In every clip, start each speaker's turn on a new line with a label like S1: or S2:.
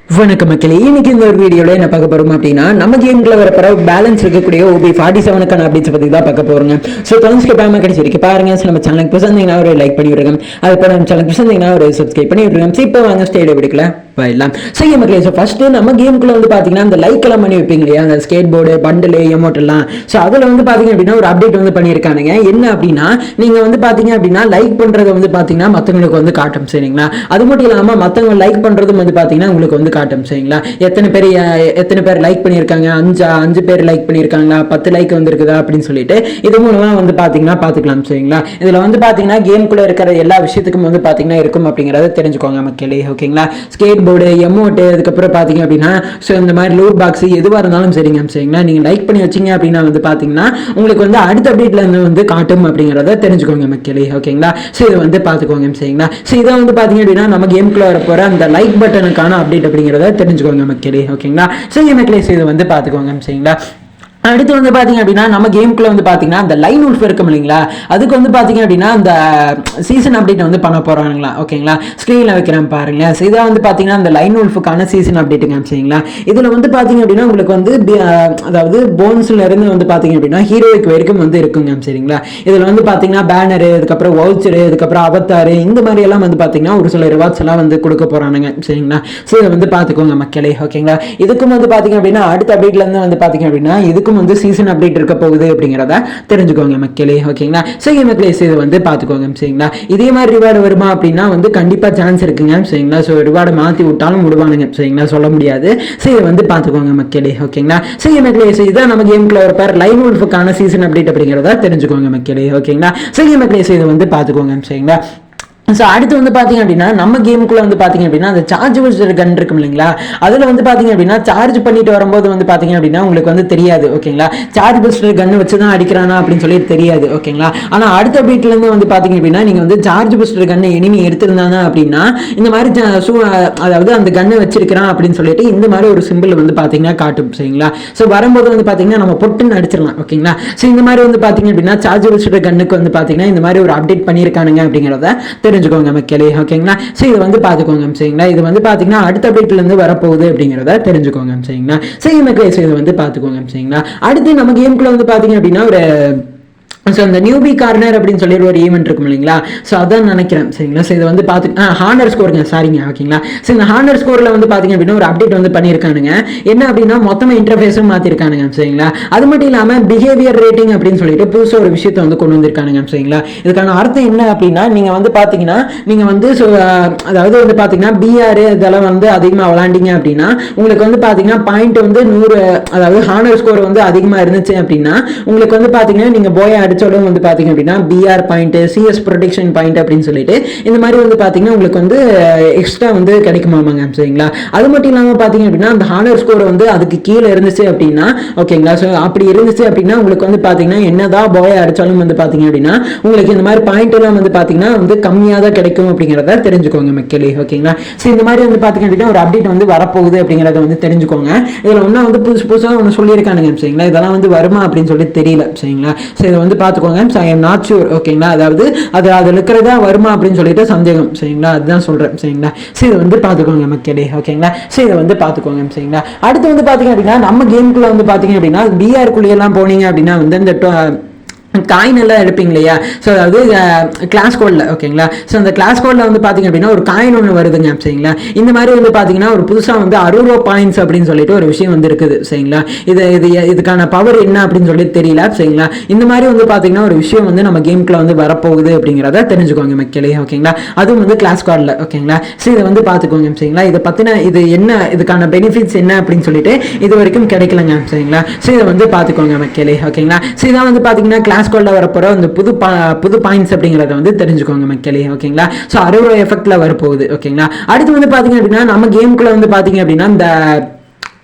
S1: வணக்கம் மக்களே, இன்னைக்கு இந்த ஒரு வீடியோல என்ன பார்க்க போறோம் அப்படின்னா, நம்ம கேம்ல வரப்போற பேலன்ஸ் இருக்கக்கூடிய OB 47க்கான அப்டேட்ஸ் பத்தி தான் பார்க்க போறோங்க. ஸோ தொடர்ந்து பேம கிடைச்சிருக்கு பாருங்க. நம்ம சேனலுக்கு புதுசாக ஒரு லைக் பண்ணி விடுங்க. அதுக்கு நம்ம சேனலுக்கு புதுசாக ஒரு சப்ஸ்கிரைப் பண்ணி விடுங்க. இப்போ வாங்க ஸ்டேடியோ விடுக்கல போயிடலாம். சரி மக்களே, ஸோ ஃபர்ஸ்ட் நம்ம கேமுக்குள்ள வந்து பார்த்தீங்கன்னா அந்த லைக் எல்லாம் பண்ணி வைப்பீங்க இல்லையா, அந்த ஸ்கேட் போர்டு பண்டில் எமௌண்ட் எல்லாம். ஸோ அதில் வந்து பார்த்தீங்க அப்படின்னா ஒரு அப்டேட் வந்து பண்ணியிருக்கானுங்க. என்ன அப்படின்னா, நீங்க வந்து பார்த்தீங்க அப்படின்னா லைக் பண்றதை வந்து பார்த்தீங்கன்னா மற்றவங்களுக்கு வந்து காட்டும். சரிங்களா, அது மட்டும் இல்லாமல் மற்றவங்க லைக் பண்றதும் வந்து பார்த்தீங்கன்னா உங்களுக்கு வந்து காட்டும். சரிங்களா, எத்தனை பேர் லைக் பண்ணியிருக்காங்க, அஞ்சு பேர் லைக் பண்ணியிருக்காங்களா, 10 லைக் வந்துருக்குதா அப்படின்னு சொல்லிட்டு இது மூலமா வந்து பார்த்தீங்கன்னா பார்த்துக்கலாம். சரிங்களா, இதில் வந்து பார்த்தீங்கன்னா கேமுக்குள்ள இருக்கிற எல்லா விஷயத்துக்கும் வந்து பார்த்தீங்கன்னா இருக்கும் அப்படிங்கிறத தெரிஞ்சுக்கோங்க மக்களே. ஓகேங்களா, ஸ்கேட் போர்டு எமௌண்ட் அதுக்கப்புறம் பார்த்தீங்க அப்படின்னா ஸோ இந்த மாதிரி லூட் பாக்ஸ் எதுவாக இருந்தாலும் சரிங்க. சரிங்களா, நீங்கள் லைக் பண்ணி வச்சிங்க அப்படின்னா வந்து பார்த்தீங்கன்னா உங்களுக்கு வந்து அடுத்த அப்டேட்ல இருந்து வந்து காட்டும் அப்படிங்கிறத தெரிஞ்சுக்கோங்க மக்களே. ஓகேங்களா, ஸோ இதை வந்து பார்த்துக்கோங்க. சரிங்களா, ஸோ இதை வந்து பார்த்தீங்க அப்படின்னா நம்ம கேமுக்குள்ள வரப்போற அந்த லைக் பட்டனுக்கான அப்டேட் அப்படிங்கிறத தெரிஞ்சுக்கோங்க மக்களே. ஓகேங்களா, சரி மக்களே, இதை வந்து பார்த்துக்கோங்க. சரிங்களா, அடுத்து வந்து பார்த்தீங்க அப்படின்னா நம்ம கேமுக்குள்ள வந்து பார்த்தீங்கன்னா அந்த லைன் உல்ஃப் இருக்கும் இல்லைங்களா, அதுக்கு வந்து பார்த்தீங்க அப்படின்னா அந்த சீசன் அப்டேட் வந்து பண்ண போகிறாங்களா. ஓகேங்களா, ஸ்க்ரீனில் வைக்கிறேன் பாருங்க. ஸோ இதான் வந்து பார்த்தீங்கன்னா அந்த லைன் உல்ஃபுக்கான சீசன் அப்டேட்டுங்க. சரிங்களா, இதில் வந்து பார்த்தீங்க அப்படின்னா உங்களுக்கு வந்து அதாவது போன்ஸ்ல இருந்து வந்து பார்த்தீங்க அப்படின்னா ஹீரோய்க்கு வரைக்கும் வந்து இருக்குங்க. சரிங்களா, இதில் வந்து பார்த்தீங்கன்னா பேனரு, அதுக்கப்புறம் வவுச்சரு, அதுக்கப்புறம் அவத்தாரு, இந்த மாதிரி எல்லாம் வந்து பார்த்தீங்கன்னா ஒரு சில ரிவார்ட்ஸ் எல்லாம் வந்து கொடுக்க போகிறானுங்க. சரிங்களா, ஸோ இதை வந்து பார்த்துக்கோங்க மக்களே. ஓகேங்களா, இதுக்கும் வந்து பார்த்தீங்க அப்படின்னா அடுத்த அப்டேட்ல இருந்து வந்து பார்த்தீங்க அப்படின்னா இதுக்கும் வந்து சீசன் அப்டேட் இருக்க போகுது அப்படிங்கிறத தெரிஞ்சுக்கோங்க மக்களே. ஓகேங்களா, சரி மக்களே, இது வந்து பார்த்துக்கோங்க. சரிங்களா, இதே மாதிரி ரிவார்டு வருமா அப்படின்னா வந்து கண்டிப்பா சான்ஸ் இருக்குங்க. சரிங்களா, ஸோ ரிவார்டை மாற்றி விட்டாலும் விடுவானுங்க. சரிங்களா, சொல்ல முடியாது. சரி, வந்து பார்த்துக்கோங்க மக்களே. ஓகேங்களா, சரி மக்களே, இதான் நம்ம கேமுக்குள்ள ஒரு பேர் லைன் உல்ஃபுக்கான சீசன் அப்டேட் அப்படிங்கிறத தெரிஞ்சுக்கோங்க மக்களே. ஓகேங்களா, சரி மக்களே, இதை வந்து பார்த்துக்கோங்க. சரிங்களா, ஸோ அடுத்து வந்து பார்த்தீங்க அப்படின்னா நம்ம கேமுக்குள்ள வந்து பார்த்தீங்க அப்படின்னா அந்த சார்ஜபிள் கன் இருக்கும் இல்லைங்களா, அதில் வந்து பார்த்தீங்க அப்படின்னா சார்ஜ் பண்ணிட்டு வரும்போது வந்து பார்த்தீங்க அப்படின்னா உங்களுக்கு வந்து தெரியாது. ஓகேங்களா, சார்ஜ் பஸ்டர் கன் வச்சு தான் அடிக்கிறானா அப்படின்னு சொல்லி தெரியாது. ஓகேங்களா, ஆனால் அடுத்த பீட்லேருந்து வந்து பார்த்தீங்க அப்படின்னா நீங்கள் வந்து சார்ஜ் பஸ்டர் கன்னை எனிமி எடுத்திருந்தாங்க அப்படின்னா இந்த மாதிரி அதாவது அந்த கன்னை வச்சிருக்கிறான் அப்படின்னு சொல்லிட்டு இந்த மாதிரி ஒரு சிம்பிள் வந்து பார்த்தீங்கன்னா காட்டும். சரிங்களா, ஸோ வரும்போது வந்து பார்த்தீங்கன்னா நம்ம பொட்டுன்னு அடிச்சிடலாம். ஓகேங்களா, ஸோ இந்த மாதிரி வந்து பார்த்தீங்க அப்படின்னா சார்ஜ் பஸ்டர் கன்னுக்கு வந்து பார்த்தீங்கன்னா இந்த மாதிரி ஒரு அப்டேட் பண்ணியிருக்கானுங்க அப்படிங்கிறத தெரிஞ்சுக்கோங்க மக்களே. ஓகேங்களா, சோ இது வந்து பாத்துக்கோங்க. சரிங்களா, இது வந்து பாத்தீங்கன்னா அடுத்த அப்டேட்ல இருந்து வரப்போகுது அப்படிங்கிறத தெரிஞ்சுக்கோங்க. சரிங்களா, சரி மக்களே, இது வந்து பாத்துக்கோங்க. சரிங்களா, அடுத்து நம்ம கேமுக்குள்ள வந்து பாத்தீங்க அப்படின்னா ஒரு ஸோ அந்த நியூபி கார்னர் அப்படின்னு சொல்லி ஒரு ஈவெண்ட் இருக்கும் இல்லைங்களா, ஸோ அதான் நினைக்கிறேன். சரிங்களா, ஸோ இதை வந்து பார்த்து ஹானர் ஸ்கோருங்க, சாரிங்க. ஓகேங்களா, ஸோ இந்த ஹானர் ஸ்கோரில் வந்து பார்த்தீங்க அப்படின்னா ஒரு அப்டேட் வந்து பண்ணியிருக்கானுங்க. என்ன அப்படின்னா மொத்தமாக இன்டர்ஃபேஸும் மாற்றிருக்கானுங்க. சரிங்களா, அது மட்டும் இல்லாமல் பிஹேவியர் ரேட்டிங் அப்படின்னு சொல்லிட்டு புதுசாக ஒரு விஷயத்தை வந்து கொண்டு வந்திருக்கானுங்க. சரிங்களா, இதுக்கான அர்த்தம் என்ன அப்படின்னா நீங்கள் வந்து பார்த்தீங்கன்னா நீங்கள் வந்து அதாவது வந்து பார்த்தீங்கன்னா பிஆர் இதெல்லாம் வந்து அதிகமாக விளாண்டிங்க அப்படின்னா உங்களுக்கு வந்து பார்த்தீங்கன்னா பாயிண்ட் வந்து 100, அதாவது ஹானர் ஸ்கோர் வந்து அதிகமாக இருந்துச்சு அப்படின்னா உங்களுக்கு வந்து பார்த்தீங்கன்னா நீங்கள் போய் அடிச்சோடும் வந்து பாத்தீங்க அப்படின்னா PR point, CS protection point அப்படின்னு சொல்லிட்டு இந்த மாதிரி வந்து பாத்தீங்கன்னா உங்களுக்கு வந்து எக்ஸ்ட்ரா வந்து கிடைக்குமாமாங்க. சரிங்களா, அது மட்டும் இல்லாம பாத்தீங்க அப்படின்னா அந்த ஹானர் ஸ்கோர் வந்து அதுக்கு கீழே இருந்துச்சு அப்படின்னா ஓகேங்களா, ஸோ அப்படி இருந்துச்சு அப்படின்னா உங்களுக்கு வந்து பாத்தீங்கன்னா என்னதான் போய் அடிச்சாலும் வந்து பாத்தீங்க அப்படின்னா உங்களுக்கு இந்த மாதிரி பாயிண்ட் எல்லாம் வந்து பாத்தீங்கன்னா வந்து கம்மியாக தான் கிடைக்கும் அப்படிங்கிறத தெரிஞ்சுக்கோங்க மக்களே. ஓகேங்களா, ஸோ இந்த மாதிரி வந்து பாத்தீங்க அப்படின்னா ஒரு அப்டேட் வந்து வரப்போகுது அப்படிங்கிறத வந்து தெரிஞ்சுக்கோங்க. இதுல ஒன்னும் வந்து புதுசாக ஒன்று சொல்லியிருக்கானுங்க. சரிங்களா, இதெல்லாம் வந்து வருமா அப்படின்னு சொல்லி தெரியல. சரிங்களா, ஸோ இதை வந்து பார்த்துக்கோங்க. I am not sure. ஓகேங்களா, அதாவது அதில் இருக்கிறதா வருமா அப்படின்னு சொல்லிட்டு சந்தேகம். சரிங்களா, அதுதான் சொல்றேன். சரிங்களா, சரி இதை வந்து பார்த்துக்கோங்க மக்களே. ஓகேங்களா, சரி இதை வந்து பார்த்துக்கோங்க. சரிங்களா, அடுத்து வந்து பார்த்தீங்க அப்படின்னா நம்ம கேமுக்குள்ள வந்து பார்த்தீங்க அப்படின்னா பிஆருக்குள்ளேயெல்லாம் போனீங்க அப்படின்னா வந்து இந்த காயின் எல்லாம் எடுப்பீங்க இல்லையா, ஸோ அதாவது கிளாஸ் கோடில். ஓகேங்களா, ஸோ அந்த கிளாஸ் கோடில் வந்து பார்த்தீங்க அப்படின்னா ஒரு காயின் ஒன்று வருதுங்க. சரிங்களா, இந்த மாதிரி வந்து பார்த்தீங்கன்னா ஒரு புதுசாக வந்து 60 பாயிண்ட்ஸ் அப்படின்னு சொல்லிட்டு ஒரு விஷயம் வந்து இருக்குது. சரிங்களா, இதுக்கான பவர் என்ன அப்படின்னு சொல்லி தெரியல. சரிங்களா, இந்த மாதிரி வந்து பார்த்தீங்கன்னா ஒரு விஷயம் வந்து நம்ம கேமுக்குள்ள வந்து வரப்போகுது அப்படிங்கிறத தெரிஞ்சுக்கோங்க மக்களே. ஓகேங்களா, அதுவும் வந்து கிளாஸ் கோடில். ஓகேங்களா, ஸோ இதை வந்து பார்த்துக்கோங்க. சரிங்களா, இதை பற்றின இது என்ன, இதுக்கான பெனிஃபிட்ஸ் என்ன அப்படின்னு சொல்லிட்டு இது வரைக்கும் கிடைக்கலங்க. சரிங்களா, ஸோ இதை வந்து பார்த்துக்கோங்க மக்களே. ஓகேங்களா, ஸோ இதான் வந்து பார்த்தீங்கன்னா கிளாஸ் கோட்ல வரப்போற அந்த புது பாயிண்ட்ஸ் அப்படிங்கறத வந்து தெரிஞ்சுக்கோங்க மக்களே. ஓகேங்களா, சோ 60 எஃபெக்ட்ல வரப்போகுது. ஓகேங்களா, அடுத்து வந்து பாத்தீங்க அப்படின்னா நம்ம கேமுக்குள்ள வந்து பாத்தீங்க அப்படின்னா இந்த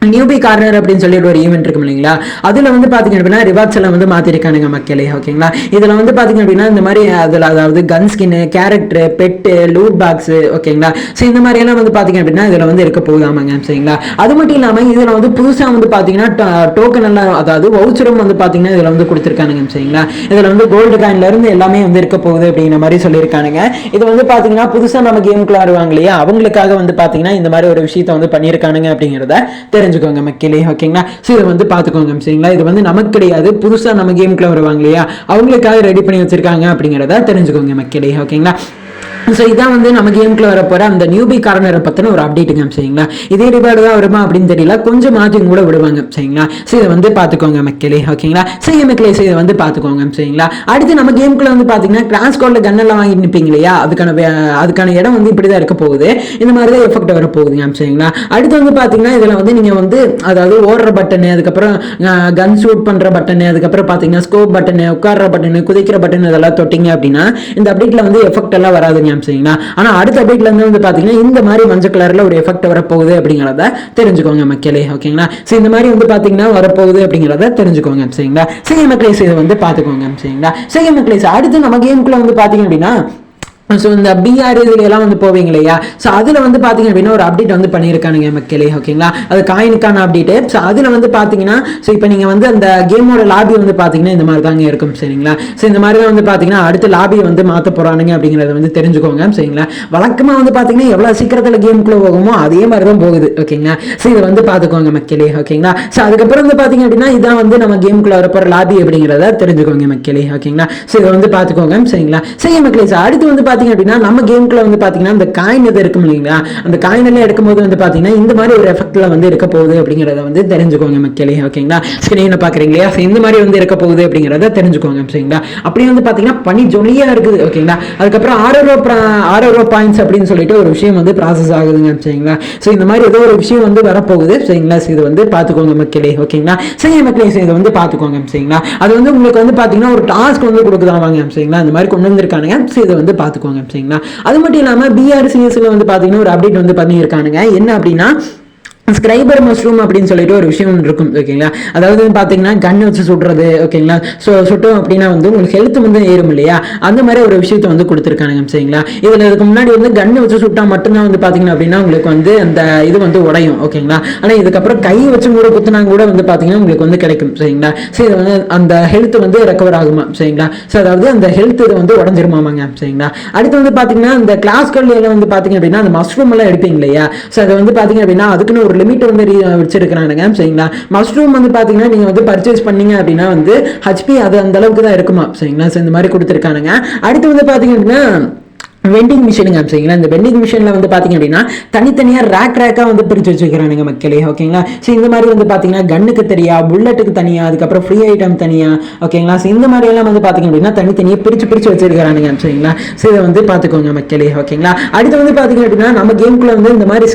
S1: நியூபி கார்னர் அப்படின்னு சொல்லிட்டு ஒரு ஈவெண்ட் இருக்கும் இல்லைங்களா, அதுல வந்து பாத்தீங்க அப்படின்னா ரிவார்ட்ஸ் எல்லாம் வந்து மாத்திருக்கானுங்க மக்களே. ஓகேங்களா, இதுல வந்து பாத்தீங்க அப்படின்னா இந்த மாதிரி அதுல அதாவது gun skin, character, pet, loot box, ஓகேங்களா. ஸோ இந்த மாதிரி எல்லாம் வந்து பாத்தீங்க அப்படின்னா இதுல வந்து இருக்க போகுதாமாங்க. சரிங்களா, அது மட்டும் இல்லாம இதுல வந்து புதுசா வந்து பாத்தீங்கன்னா டோக்கன் எல்லாம் அதாவது வவுச்சரும் வந்து பாத்தீங்கன்னா இதுல வந்து கொடுத்துருக்கானுங்க. சரிங்களா, இதுல வந்து கோல்டு காயின்ல இருந்து எல்லாமே வந்து இருக்க போகுது அப்படிங்கிற மாதிரி சொல்லியிருக்கானுங்க. இது வந்து பாத்தீங்கன்னா புதுசா நம்ம கேமுக்குள்ள வருவாங்க இல்லையா, அவங்களுக்காக வந்து பாத்தீங்கன்னா இந்த மாதிரி ஒரு விஷயத்த வந்து பண்ணியிருக்கானுங்க அப்படிங்கிறத தெரிஞ்சுக்கோங்க மக்களே. ஓகேங்களா, ஸோ இதை வந்து பார்த்துக்கோங்க. சரிங்களா, இது வந்து நமக்கு கிடையாது, புதுசாக நம்ம கேமுக்குள்ள வருவாங்க இல்லையா, அவங்களுக்காக ரெடி பண்ணி வச்சிருக்காங்க அப்படிங்கிறத தெரிஞ்சுக்கோங்க மக்களே. ஓகேங்களா, ஸோ இதான் வந்து நம்ம கேமுக்குள்ள வரப்போற அந்த நியூபி கார்னரை பற்றின ஒரு அப்டேட்டுங்க. சரிங்களா, இதே ரிவார்டு தான் வருமா அப்படின்னு தெரியல, கொஞ்சம் மாற்றி கூட விடுவாங்க. சரிங்களா, ஸோ இதை வந்து பார்த்துக்கோங்க மக்களே. ஓகேங்களா, சரி மக்களே, ஸோ இதை வந்து பார்த்துக்கோங்க. சரிங்களா, அடுத்து நம்ம கேமுக்குள்ள வந்து பார்த்தீங்கன்னா கிளாஸ் கோட்ல கன்னெல்லாம் வாங்கி நிற்பீங்க இல்லையா, அதுக்கான இடம் வந்து இப்படி தான் இருக்க போகுது. இந்த மாதிரி தான் எஃபெக்ட் வர போகுதுங்க. சரிங்களா, அடுத்து வந்து பார்த்தீங்கன்னா இதில் வந்து நீங்கள் வந்து அதாவது ஓடுற பட்டனு, அதுக்கப்புறம் கன் ஷூட் பண்ணுற பட்டனு, அதுக்கப்புறம் பார்த்தீங்கன்னா ஸ்கோப் பட்டனு, உட்கார்ற பட்டனு, குதிக்கிற பட்டன் இதெல்லாம் தொட்டிங்க அப்படின்னா இந்த அப்டேட்ல வந்து எஃபெக்ட் எல்லாம் வராதுங்க. சரிங்களா, ஆனா அடுத்த அப்டேட்ல இருந்து வந்து பாத்தீங்கன்னா இந்த மாதிரி மஞ்சள் கலர்ல ஒரு எஃபெக்ட் வரப்போகுது அப்படிங்கறத தெரிஞ்சுக்கோங்க மக்களே. ஓகேங்களா, சோ இந்த மாதிரி வந்து பாத்தீங்கன்னா வரப்போகுது அப்படிங்கறத தெரிஞ்சுக்கோங்க. சரிங்களா, சரி மக்களே, இதை வந்து பாத்துக்கோங்க. சரிங்களா, சரி மக்களே, அடுத்து நம்ம கேமுக்குள்ள வந்து பாத்தீங்க அப்படின்னா ஸோ இந்த பிஆர் இதுலாம் வந்து போவீங்க இல்லையா, ஸோ அதில் வந்து பார்த்தீங்க அப்படின்னா ஒரு அப்டேட் வந்து பண்ணியிருக்கானுங்க மக்களே. ஓகேங்களா, அது காயினுக்கான அப்டேட்டு. ஸோ அதில் வந்து பார்த்தீங்கன்னா ஸோ இப்போ நீங்கள் வந்து அந்த கேமோட லாபி வந்து பார்த்தீங்கன்னா இந்த மாதிரி தாங்க இருக்கும். சரிங்களா, ஸோ இந்த மாதிரி தான் வந்து பார்த்தீங்கன்னா அடுத்த லாபியை வந்து மாற்ற போகிறானுங்க அப்படிங்கிறத வந்து தெரிஞ்சுக்கோங்க. சரிங்களா, வழக்கமாக வந்து பார்த்தீங்கன்னா எவ்வளோ சீக்கிரத்தில் கேமுக்குள்ளே போகுமோ அதே மாதிரி தான் போகுது. ஓகேங்களா, ஸோ இதை வந்து பார்த்துக்கோங்க மக்களே. ஓகேங்களா, ஸோ அதுக்கப்புறம் வந்து பார்த்தீங்க அப்படின்னா இதான் வந்து நம்ம கேமுக்குள்ளே வரப்போகிற லாபி அப்படிங்கிறத தெரிஞ்சுக்கோங்க மக்களே. ஓகேங்களா, ஸோ இதை வந்து பார்த்துக்கோங்க. சரிங்களா, சரி மக்களே, அடுத்து வந்து அப்படின்னா நம்ம கேமுக்குள்ள வந்து பாத்தீங்கன்னா இந்த காயின் இது இருக்கும் இல்லைங்களா, அந்த காயின் எல்லாம் எடுக்கும்போது வந்து பாத்தீங்கன்னா இந்த மாதிரி ஒரு எஃபெக்ட்ல வந்து இருக்க போகுது அப்படிங்கறத வந்து தெரிஞ்சுக்கோங்க மக்களே. ஓகேங்களா, ஸ்கிரீனை பாக்குறீங்களா, இந்த மாதிரி வந்து இருக்க போகுது அப்படிங்கறத தெரிஞ்சுக்கோங்க. சரிங்களா, அப்படியே வந்து பாத்தீங்கன்னா பனி ஜொலியா இருக்குது. ஓகேங்களா, அதுக்கப்புறம் 6 பாயிண்ட்ஸ் அப்படின்னு சொல்லிட்டு ஒரு விஷயம் வந்து ப்ராசஸ் ஆகுதுங்க. சரிங்களா, ஸோ இந்த மாதிரி ஏதோ ஒரு விஷயம் வந்து வரப்போகுது. சரிங்களா, இது வந்து பாத்துக்கோங்க மக்களே. ஓகேங்களா, சரி மக்களே, இதை வந்து பாத்துக்கோங்க. சரிங்களா, அது வந்து உங்களுக்கு வந்து பாத்தீங்கன்னா ஒரு டாஸ்க் வந்து கொடுக்குதாவாங்க. சரிங்களா, இந்த மாதிரி கொண்டு வந்திருக்கானுங்க. இதை வந்து பாத்துக்கோங்க. சரிங்களா, அது மட்டும் இல்லாம பிஆர்சிஎஸ்ல வந்து பாத்தீங்கன்னா ஒரு அப்டேட் வந்து பண்ணியிருக்கானுங்க. என்ன அப்படின்னா ஸ்கிரைபர் மஷ்ரூம் அப்படின்னு சொல்லிட்டு ஒரு விஷயம் இருக்கும். ஓகேங்களா, அதாவது பாத்தீங்கன்னா கன் வச்சு சுடுறது. ஓகேங்களா, ஸோ சுட்டோம் அப்படின்னா வந்து உங்களுக்கு ஹெல்த் வந்து ஏறும் இல்லையா, அந்த மாதிரி ஒரு விஷயத்த வந்து கொடுத்துருக்கானுங்க. சரிங்களா, இதுல இதுக்கு முன்னாடி வந்து கன் வச்சு சுட்டா மட்டும்தான் வந்து பாத்தீங்கன்னா அப்படின்னா உங்களுக்கு வந்து அந்த இது வந்து உடையும். ஓகேங்களா, ஆனா இதுக்கப்புறம் கை வச்சு கூட குத்துனா கூட வந்து பாத்தீங்கன்னா உங்களுக்கு வந்து கிடைக்கும். சரிங்களா, ஸோ இது வந்து அந்த ஹெல்த் வந்து ரெக்கவர் ஆகுமா. சரிங்களா, ஸோ அதாவது அந்த ஹெல்த் இது வந்து உடஞ்சிருமாமாங்க. சரிங்களா, அடுத்து வந்து பாத்தீங்கன்னா இந்த கிளாஸ் கல்ல வந்து பாத்தீங்க அப்படின்னா அந்த மஷ்ரூம் எல்லாம் எடுப்பீங்க இல்லையா, ஸோ அதை வந்து பாத்தீங்க அப்படின்னா அதுக்குன்னு ஒரு லிமிட் வந்து வச்சிருக்கானுங்க. சரிங்களா, மஷ்ரூம் வந்து பாத்தீங்கன்னா நீங்க வந்து பர்ச்சேஸ் பண்ணீங்க அப்படின்னா வந்து ஹெச்பி அது அந்த அளவுக்கு தான் இருக்குமா. சரிங்களா, இந்த மாதிரி கொடுத்துருக்கானுங்க. அடுத்து வந்து பாத்தீங்க அப்படின்னா வெண்டிங் மிஷினுங்க. சரிங்களா, இந்த வெண்டிங் மிஷினில் வந்து பார்த்தீங்க அப்படின்னா தனித்தனியாக ரேக்காக வந்து பிரித்து வச்சுக்கிறானுங்க மக்களே. ஓகேங்களா, ஸோ இந்த மாதிரி வந்து பார்த்தீங்கன்னா கன்னுக்கு தனியாக, புல்லட்டுக்கு தனியாக, அதுக்கப்புறம் ஃப்ரீ ஐட்டம் தனியாக. ஓகேங்களா, ஸோ இந்த மாதிரி எல்லாம் வந்து பார்த்தீங்க அப்படின்னா தனித்தனியாக பிரித்து வச்சிருக்கிறானுங்க. சரிங்களா, ஸோ இதை வந்து பார்த்துக்கோங்க மக்களே. ஓகேங்களா, அடுத்து வந்து பார்த்தீங்க அப்படின்னா நம்ம கேமுக்குள்ள வந்து இந்த மாதிரி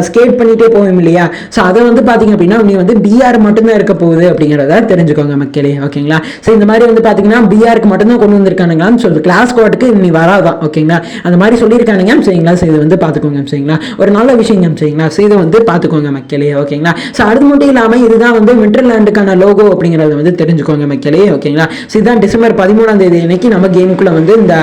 S1: ஸ்கேட் பண்ணிட்டே போவோம் இல்லையா, ஸோ அதை வந்து பார்த்தீங்க அப்படின்னா நீ வந்து பிஆர் மட்டும்தான் இருக்க போகுது அப்படிங்கிறத தெரிஞ்சுக்கோங்க மக்களே. ஓகேங்களா, ஸோ இந்த மாதிரி வந்து பார்த்தீங்கன்னா பிஆருக்கு மட்டும்தான் கொண்டு வந்திருக்கானுங்களான்னு சொல்லி கிளாஸ் கோட்டுக்கு நீ வராதான். ஓகேங்களா, அந்த மாதிரி சொல்லியிருக்கானுங்க. சரிங்களா, இதை வந்து பார்த்துக்கோங்க. சரிங்களா, ஒரு நல்ல விஷயம். சரிங்களா, இதை வந்து பார்த்துக்கோங்க மக்களே. ஓகேங்களா, ஸோ அது மட்டும் இல்லாமல் இதுதான் வந்து விண்டர்லேண்டுக்கான லோகோ அப்படிங்கிறத வந்து தெரிஞ்சுக்கோங்க மக்களே. ஓகேங்களா, இதுதான் டிசம்பர் 13ஆம் தேதி அன்னைக்கு நம்ம கேமுக்குள்ள வந்து இந்த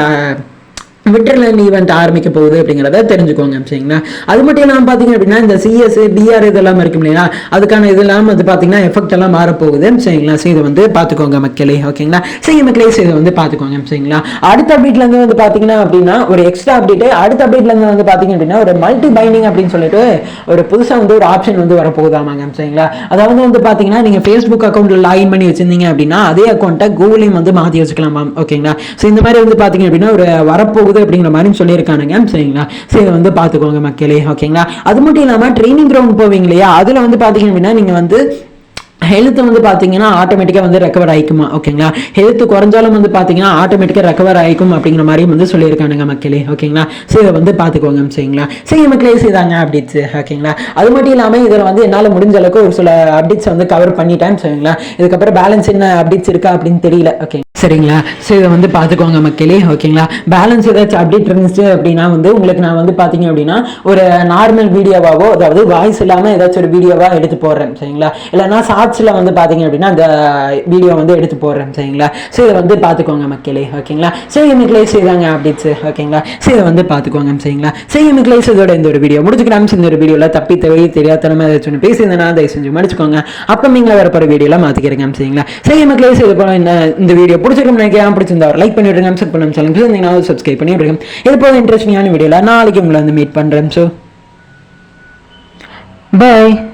S1: விண்டர்லேண்ட் ஈவெண்ட் ஆரம்பிக்க போகுது அப்படிங்கிறத தெரிஞ்சுக்கோங்க. சரிங்களா, அது மட்டும் இல்லாமல் பார்த்தீங்க அப்படின்னா இந்த சிஎஸ் பிஆர் இதெல்லாம் இருக்கும் இல்லையா, அதுக்கான இதெல்லாம் வந்து பார்த்தீங்கன்னா எஃபெக்ட் எல்லாம் மாறப்போகுது. சரிங்களா, இதை வந்து பார்த்துக்கோங்க மக்களே. ஓகேங்களா, சரி மக்களே, இதை வந்து பார்த்துக்கோங்க. சரிங்களா, அடுத்த அப்டேட்லேருந்து வந்து பார்த்தீங்கன்னா அப்படின்னா ஒரு எக்ஸ்ட்ரா அப்டேட். அடுத்த அப்டேட்லேருந்து வந்து பார்த்தீங்க அப்படின்னா ஒரு மல்டி பைண்டிங் அப்படின்னு சொல்லிட்டு ஒரு புதுசாக வந்து ஒரு ஆப்ஷன் வந்து வரப்போகுதாமாங்க. சரிங்களா, அதாவது வந்து பார்த்தீங்கன்னா நீங்கள் ஃபேஸ்புக் அக்கௌண்ட்டில் லாகின் பண்ணி வச்சிருந்தீங்க அப்படின்னா அதே அக்கௌண்ட்டை கூகுளையும் வந்து மாற்றி வச்சுக்கலாமா. ஓகேங்களா, ஸோ இந்த மாதிரி வந்து பார்த்தீங்க அப்படின்னா ஒரு வரப்போகுது அப்படிங்கிற மாதிரி சொல்லியிருக்கானுங்க. சரிங்களா, சரி வந்து பார்த்துக்கோங்க மக்களே. ஓகேங்களா, அது மட்டும் இல்லாமல் ட்ரைனிங் கிரவுண்ட் போவீங்க இல்லையா, அதில் வந்து பார்த்தீங்க அப்படின்னா நீங்கள் வந்து ஹெல்த் வந்து பார்த்தீங்கன்னா ஆட்டோமேட்டிக்காக வந்து ரெக்கவர் ஆகிக்குமா, ஓகேங்களா. ஹெல்த் குறைஞ்சாலும் வந்து பார்த்தீங்கன்னா ஆட்டோமேட்டிக்காக ரெக்கவர் ஆகிக்கும் அப்படிங்கிற மாதிரி வந்து சொல்லியிருக்கானுங்க மக்களே, ஓகேங்களா. ஸோ இதை வந்து பார்த்துக்கோங்க சரிங்களா. சரி மக்களே, செய்தாங்க அப்டேட்ஸ், ஓகேங்களா. அது மட்டும் இல்லாமல் இதில் வந்து என்னால் முடிஞ்ச அளவுக்கு ஒரு சில அப்டேட்ஸ் வந்து கவர் பண்ணிட்டேன் சரிங்களா. இதுக்கப்புறம் பேலன்ஸ் என்ன அப்டேட்ஸ் இருக்கா அப்படின்னு தெரியல, ஓகே சரிங்களா. ஸோ இதை வந்து பார்த்துக்கோங்க மக்களே, ஓகேங்களா. பேலன்ஸ் ஏதாச்சும் அப்டேட் இருந்துச்சு அப்படின்னா வந்து உங்களுக்கு நான் வந்து பார்த்தீங்க அப்படின்னா ஒரு நார்மல் வீடியோவாவோ, அதாவது வாய்ஸ் இல்லாமல் ஏதாச்சும் ஒரு வீடியோவாக எடுத்து போடுறேன் சரிங்களா. இல்லைனா ஷார்ட்ஸில் வந்து பார்த்தீங்க அப்படின்னா அந்த வீடியோ வந்து எடுத்து போடுறேன் சரிங்களா. ஸோ இதை வந்து பார்த்துக்கோங்க மக்களே, ஓகேங்களா. சரி மக்களே, செய்தாங்க அப்டேட்ஸ், ஓகேங்களா. ஸோ இதை வந்து பார்த்துக்கோங்க சரிங்களா. சரி மக்களே, இதோட இந்த ஒரு வீடியோ முடிச்சுக்கலாம். இந்த ஒரு வீடியோவில் தப்பி தவறி தெரியாதனமாக ஏதாச்சும் ஒன்று பேசியிருந்தேன்னா தயவு செஞ்சு மடிச்சுக்கோங்க. அப்புறமீங்களா வரப்போகிற வீடியோவில் மாற்றிக்கிறேங்க சரிங்களா. சரி மக்களே, இது போல இந்த வீடியோ பிடிச்சிருக்கும் நினைக்கிறேன். பிடிச்சிருந்தா லைக் பண்ணிவிடுங்க, சப்ஸ்கிரைப் பண்ண சேனல் சப்ஸ்கிரைப் பண்ணி விடுங்க. இது போல இன்ட்ரெஸ்டிங்கான வீடியோவில் நாளைக்கு உங்களை வந்து மீட் பண்ணுறேன். So by.